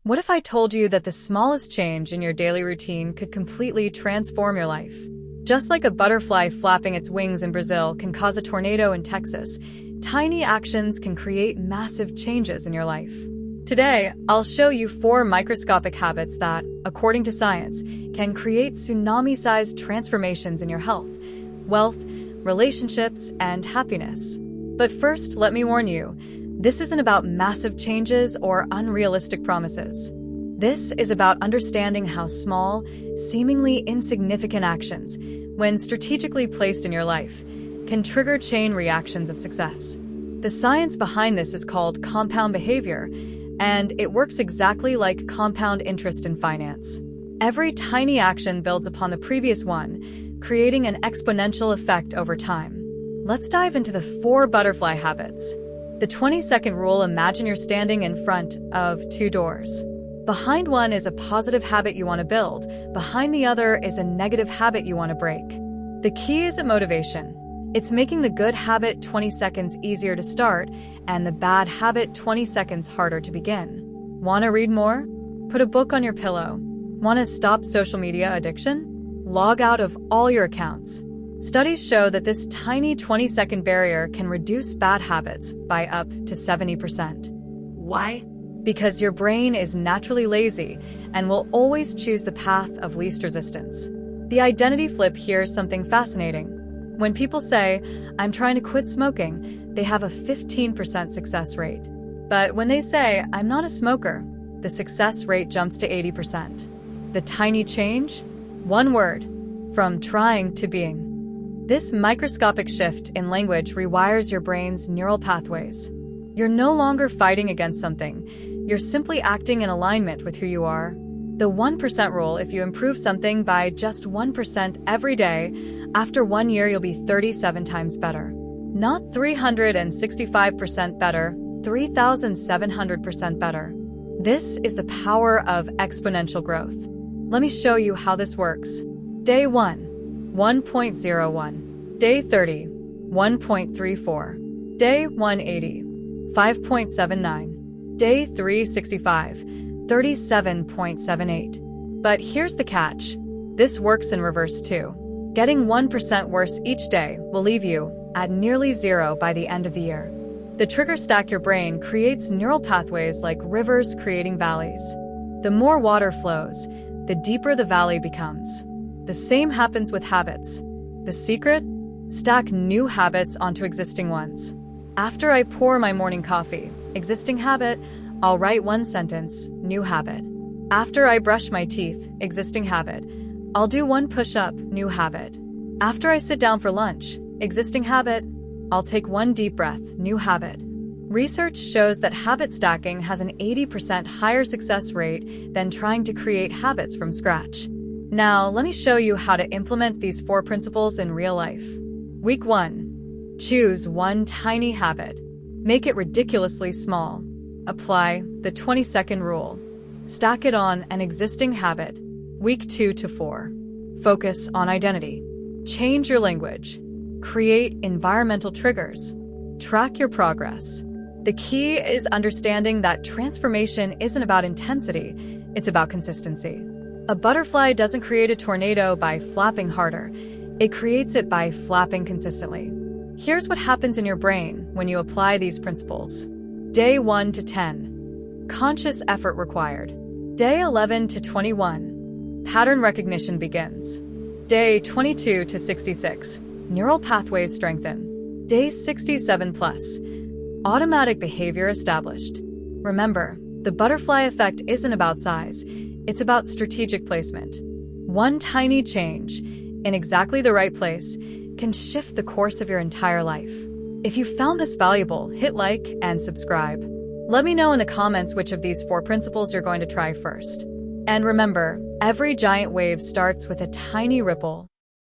What if I told you that the smallest change in your daily routine could completely transform your life? Just like a butterfly flapping its wings in Brazil can cause a tornado in Texas, tiny actions can create massive changes in your life. Today, I'll show you 4 microscopic habits that, according to science, can create tsunami-sized transformations in your health, wealth, relationships, and happiness. But first, let me warn you, this isn't about massive changes or unrealistic promises. This is about understanding how small, seemingly insignificant actions, when strategically placed in your life, can trigger chain reactions of success. The science behind this is called compound behavior, and it works exactly like compound interest in finance. Every tiny action builds upon the previous one, creating an exponential effect over time. Let's dive into the 4 butterfly habits. The 20-second rule: imagine you're standing in front of 2 doors. Behind one is a positive habit you want to build. Behind the other is a negative habit you want to break. The key isn't motivation. It's making the good habit 20 seconds easier to start and the bad habit 20 seconds harder to begin. Want to read more? Put a book on your pillow. Want to stop social media addiction? Log out of all your accounts. Studies show that this tiny 20-second barrier can reduce bad habits by up to 70%. Why? Because your brain is naturally lazy and will always choose the path of least resistance. The identity flip here is something fascinating. When people say, "I'm trying to quit smoking," they have a 15% success rate. But when they say, "I'm not a smoker," the success rate jumps to 80%. The tiny change? One word: from trying to being. This microscopic shift in language rewires your brain's neural pathways. You're no longer fighting against something. You're simply acting in alignment with who you are. The 1% rule: if you improve something by just 1% every day, after 1 year you'll be 37 times better. Not 365% better, 3,700% better. This is the power of exponential growth. Let me show you how this works. Day 1. 1.01. Day 30, 1.34. Day 180, 5.79. Day 365, 37.78. But here's the catch. This works in reverse too. Getting 1% worse each day will leave you at nearly 0 by the end of the year. The trigger stack: your brain creates neural pathways like rivers creating valleys. The more water flows, the deeper the valley becomes. The same happens with habits. The secret? Stack new habits onto existing ones. After I pour my morning coffee, existing habit, I'll write 1 sentence, new habit. After I brush my teeth, existing habit, I'll do 1 push-up, new habit. After I sit down for lunch, existing habit, I'll take 1 deep breath, new habit. Research shows that habit stacking has an 80% higher success rate than trying to create habits from scratch. Now, let me show you how to implement these 4 principles in real life. Week 1. Choose 1 tiny habit. Make it ridiculously small. Apply the 20-second rule. Stack it on an existing habit. Week 2 to 4. Focus on identity. Change your language. Create environmental triggers. Track your progress. The key is understanding that transformation isn't about intensity, it's about consistency. A butterfly doesn't create a tornado by flapping harder. It creates it by flapping consistently. Here's what happens in your brain when you apply these principles. Day 1 to 10. Conscious effort required. Day 11 to 21. Pattern recognition begins. Day 22 to 66. Neural pathways strengthen. Day 67 plus. Automatic behavior established. Remember, the butterfly effect isn't about size. It's about strategic placement. 1 tiny change, in exactly the right place, can shift the course of your entire life. If you found this valuable, hit like and subscribe. Let me know in the comments which of these 4 principles you're going to try first. And remember, every giant wave starts with a tiny ripple.